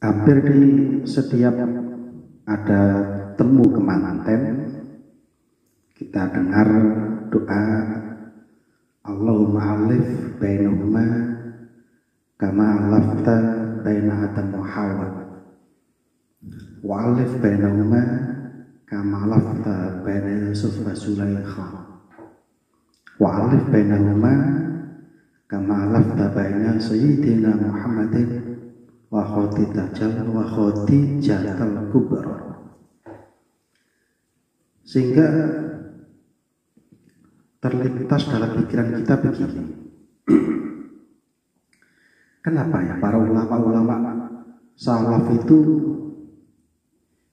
Hampir di setiap ada temu kemanten, kita dengar doa Allahumma alif bainahuma kama alafta baina Adam wa Hawa wa alif bainahuma kama alafta baina Yusuf wa Sulaikha wa alif bainahuma kama alafta baina Sayyidina Muhammadin wa Khadijatal Kubra. Sehingga terlintas dalam pikiran kita begini, kenapa ya para ulama-ulama salaf itu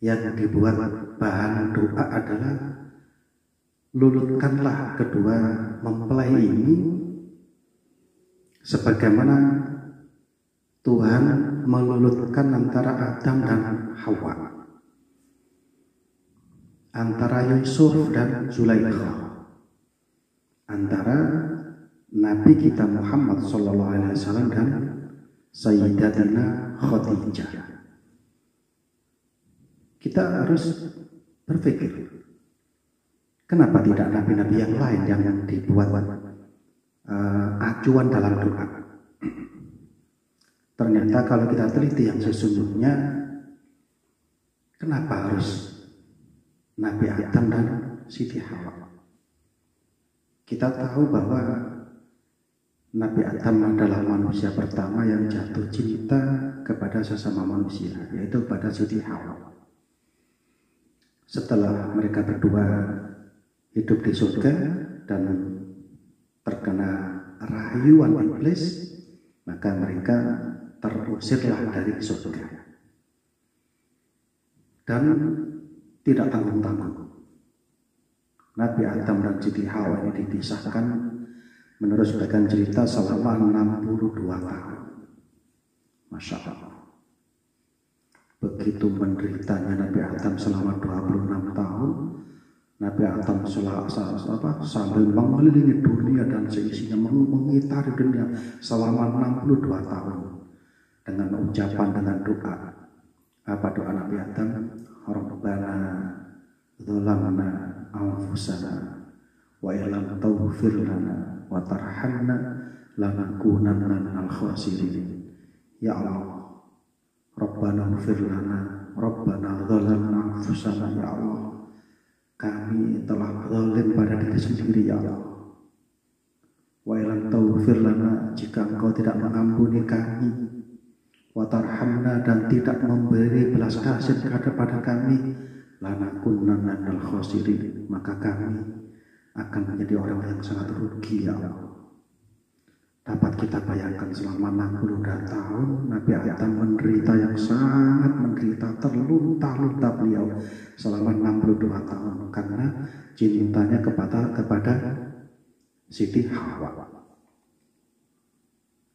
yang dibuat bahan doa adalah lulutkanlah kedua mempelai ini sebagaimana Tuhan melulutkan antara Adam dan Hawa, antara Yusuf dan Zulaikha, antara Nabi kita Muhammad SAW dan Sayyidatina Khadijah. Kita harus berpikir, kenapa tidak nabi-nabi yang lain yang dibuat acuan dalam doa? Ternyata kalau kita teliti yang sesungguhnya, kenapa harus Nabi Adam dan Siti Hawa? Kita tahu bahwa Nabi Adam adalah manusia pertama yang jatuh cinta kepada sesama manusia, yaitu pada Siti Hawa. Setelah mereka berdua hidup di surga dan terkena rayuan iblis, maka mereka terusirlah dari surga. Dan tidak tanggung-tanggung, Nabi Adam dan Siti Hawa ini dipisahkan menurut sebagian cerita selama 62 tahun. Masya Allah. Begitu menderitanya Nabi Adam selama 26 tahun, Nabi Adam sambil mengelilingi dunia dan seisinya, mengitari dunia selama 62 tahun dengan ucapan, dengan doa. Apa doa Nabi Adam? Rabbana dzalamna anfusana wa illam taghfir lana wa tarhamna lanakunanna minal khasirin. Ya Allah, Rabbana ighfir lana, Rabbana dzalamna anfusana, ya Allah, kami telah zalim pada diri sendiri, ya Allah. Wa illam taghfir lana, jika Engkau tidak mengampuni kami, wa tarhamna, dan tidak memberi belas kasih kepada kami, lanakunanna minal khasirin, maka kami akan menjadi orang yang sangat rugi, ya Allah. Dapat kita bayangkan selama 62 tahun Nabi Adam menderita, yang sangat menderita, terlunta-lunta beliau selama 62 tahun karena cintanya kepada Siti Hawa.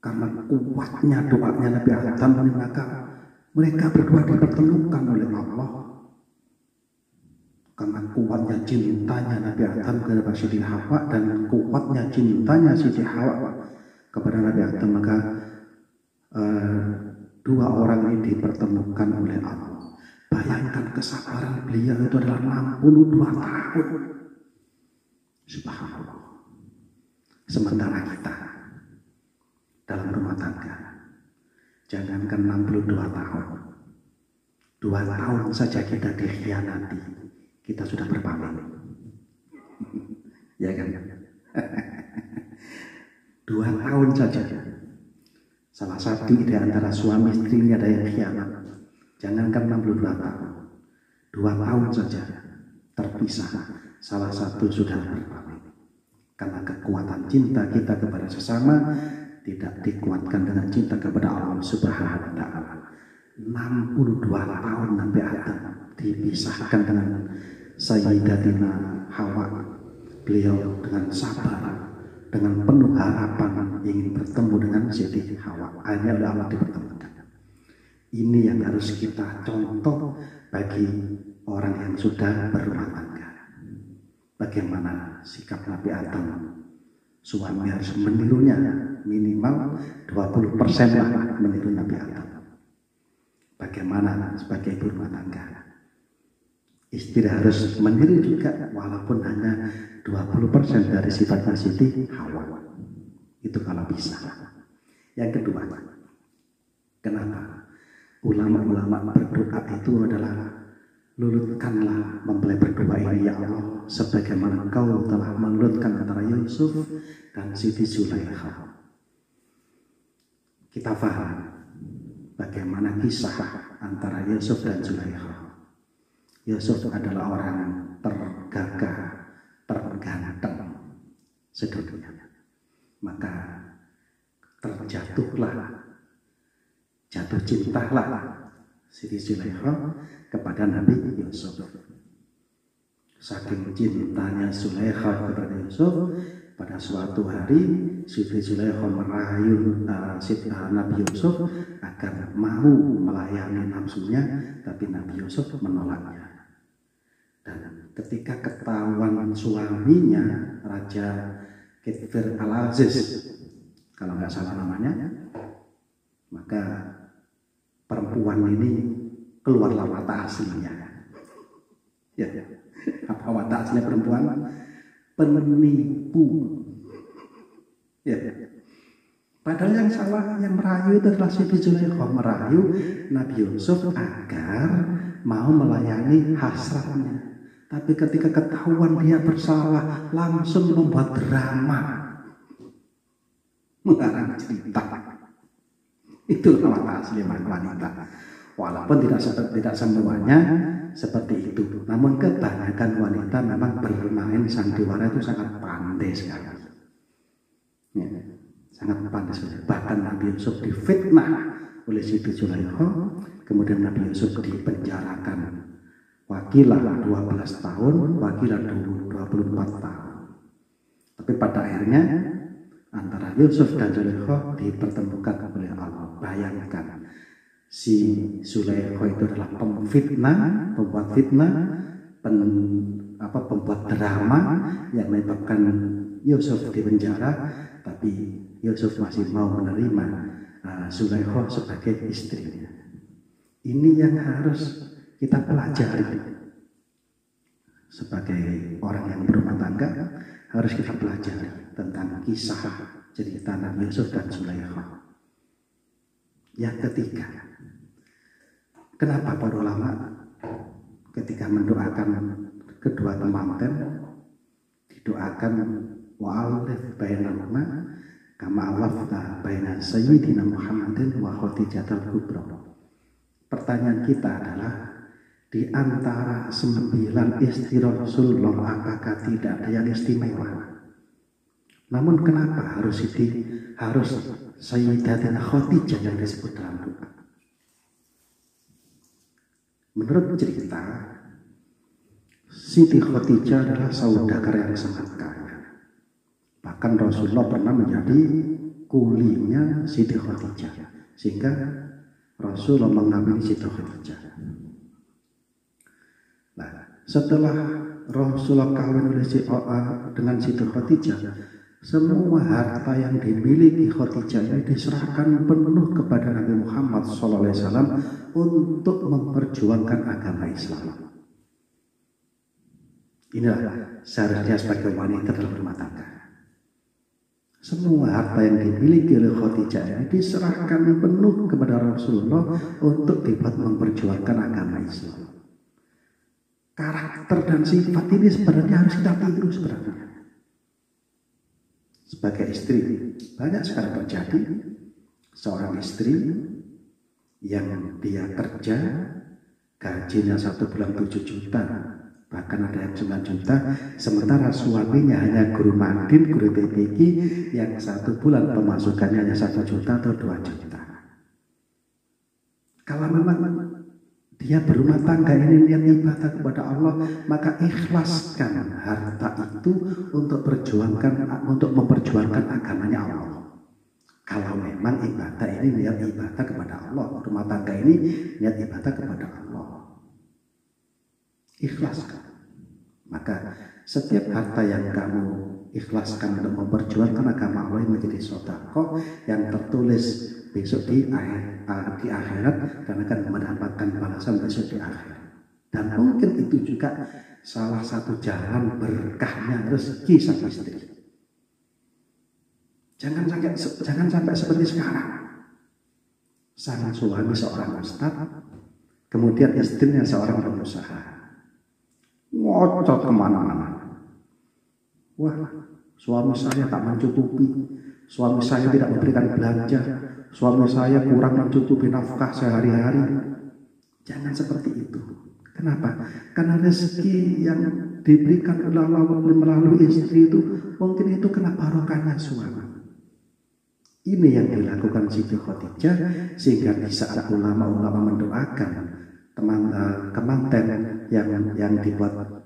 Karena kuatnya doanya Nabi Adam, maka mereka berdua dipertemukan oleh Allah. Karena kuatnya cintanya Nabi Adam kepada Siti Hawa dan kuatnya cintanya Siti Hawa kepada Nabi Adam, maka dua orang ini dipertemukan oleh Allah. Bayangkan kesabaran beliau itu adalah 62 tahun. Subhanallah. Sementara kita dalam rumah tangga, jangankan 62 tahun, 2 tahun saja kita dikhianati, kita sudah berpaling. Ya kan? 2 tahun saja, salah satu di antara suami istri ini ada yang khianat. Jangankan 62 tahun, 2 tahun saja terpisah, salah satu sudah berpaling. Karena kekuatan cinta kita kepada sesama tidak dikuatkan dengan cinta kepada Allah Subhanahu wa Ta'ala. 62 tahun Nabi Adam dipisahkan dengan Sayyidatina Hawa. Beliau dengan sabar, dengan penuh harapan ingin bertemu dengan Siti Hawa. Akhirnya Allah dipertemukan. Ini yang harus kita contoh bagi orang yang sudah berumah tangga. Bagaimana sikap Nabi Adam? Suami harus menirunya, minimal 20% lah meniru Nabi Adam. Bagaimana sebagai ibu rumah tangga? Istri harus meniru juga walaupun hanya 20% dari sifatnya Siti Hawa. Itu kalau bisa. Yang kedua, kenapa ulama-ulama berdoa itu adalah lulutkanlah mempelai berdoa ini ya Allah sebagaimana Engkau telah melulutkan antara Yusuf dan Siti Zulaikha. Kita paham bagaimana kisah antara Yusuf dan Zulaikha. Yusuf adalah orang tergagah, terganteng sedunia. Maka jatuh cintalah Siti Zulaikha kepada Nabi Yusuf. Saking cintanya Zulaikha kepada Yusuf, pada suatu hari Siti Zulaikha merayu Nabi Yusuf agar mau melayani nafsunya, tapi Nabi Yusuf menolaknya. Dan ketika ketahuan suaminya Raja Kitfir Al-Aziz, kalau nggak salah namanya, maka perempuan ini keluarlah watak aslinya. Ya, apa watak aslinya perempuan? Penipu. Ya. Padahal yang salah, yang merayu itu adalah Siti Zulaikha, merayu Nabi Yusuf agar mau melayani hasratnya. Tapi ketika ketahuan dia bersalah, langsung membuat drama, mengarang cerita. Itu watak asli wanita. Walaupun tidak semuanya seperti itu, namun kebanyakan wanita memang bermain sandiwara itu sangat pandai sekali. Ya, sangat pandai sekali. Bahkan Nabi Yusuf difitnah oleh Siti Zulaikha, kemudian Nabi Yusuf dipenjarakan. Wakilah 12 tahun, wakilah 24 tahun. Tapi pada akhirnya antara Yusuf dan Zulaikha dipertemukan oleh Allah. Bayangkan, si Zulaikha itu adalah pemfitnah, pembuat fitnah, pembuat drama yang menyebabkan Yusuf di penjara, tapi Yusuf masih mau menerima Zulaikha sebagai istrinya. Ini yang harus kita pelajari sebagai orang yang berumah tangga, harus kita pelajari tentang kisah cerita Nabi Yusuf dan Zulaikha. Yang ketiga, kenapa para ulama ketika mendoakan kedua temanten didoakan wa'alif bainahuma kama alafta baina sayyidina Muhammadin wa Khadijatul Kubra. Pertanyaan kita adalah, di antara 9 istri Rasulullah apakah tidak ada yang istimewa? Namun kenapa harus Sayyidatina Khadijah yang disebut dalam doa? Menurut cerita, Siti Khadijah adalah saudagar yang sangat kaya. Bahkan Rasulullah pernah menjadi kulinya Siti Khadijah, sehingga Rasulullah mengambil Siti Khadijah. Nah, setelah Rasulullah kawin dengan Siti Khadijah, semua harta yang dimiliki Khadijah ini diserahkan penuh kepada Nabi Muhammad SAW untuk memperjuangkan agama Islam. Inilah seharusnya sebagai wanita dalam rumah tangga. Semua harta yang dimiliki oleh Khadijah ini diserahkan penuh kepada Rasulullah untuk dibuat memperjuangkan agama Islam. Karakter dan sifat ini sebenarnya harus kita tiru sebenarnya. Sebagai istri, banyak sekali terjadi seorang istri yang dia kerja, gajinya 1 bulan 7 juta, bahkan ada yang 9 juta, sementara suaminya hanya guru madin, guru TPQ, yang 1 bulan pemasukannya hanya 1 juta atau 2 juta. Kalau memang dia berumah tangga ini niat ibadah kepada Allah, maka ikhlaskan harta itu untuk memperjuangkan agamanya Allah. Kalau memang ibadah ini niat ibadah kepada Allah, rumah tangga ini niat ibadah kepada Allah, ikhlaskan. Maka setiap harta yang kamu ikhlaskan untuk memperjuangkan agama Allah menjadi sedekah yang tertulis besok di akhirat dan akan mendapatkan balasan besok di akhirat. Dan mungkin itu juga salah satu jalan berkahnya rezeki sang istri. Jangan sampai seperti sekarang. Sang suami seorang ustadz, kemudian istrinya seorang pengusaha, ngocot kemana-mana. Wah, suami saya tak mencukupi, suami saya tidak memberikan belanja, suami saya kurang mencukupi nafkah sehari-hari. Jangan seperti itu. Kenapa? Karena rezeki yang diberikan oleh Allah melalui istri itu mungkin itu kena barokahnya suami. Ini yang dilakukan Siti Khadijah sehingga di saat ulama-ulama mendoakan kemanten yang dibuat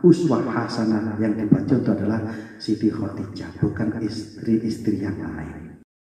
uswah hasanah yang dibaca itu adalah Siti Khadijah, bukan istri-istri yang lain.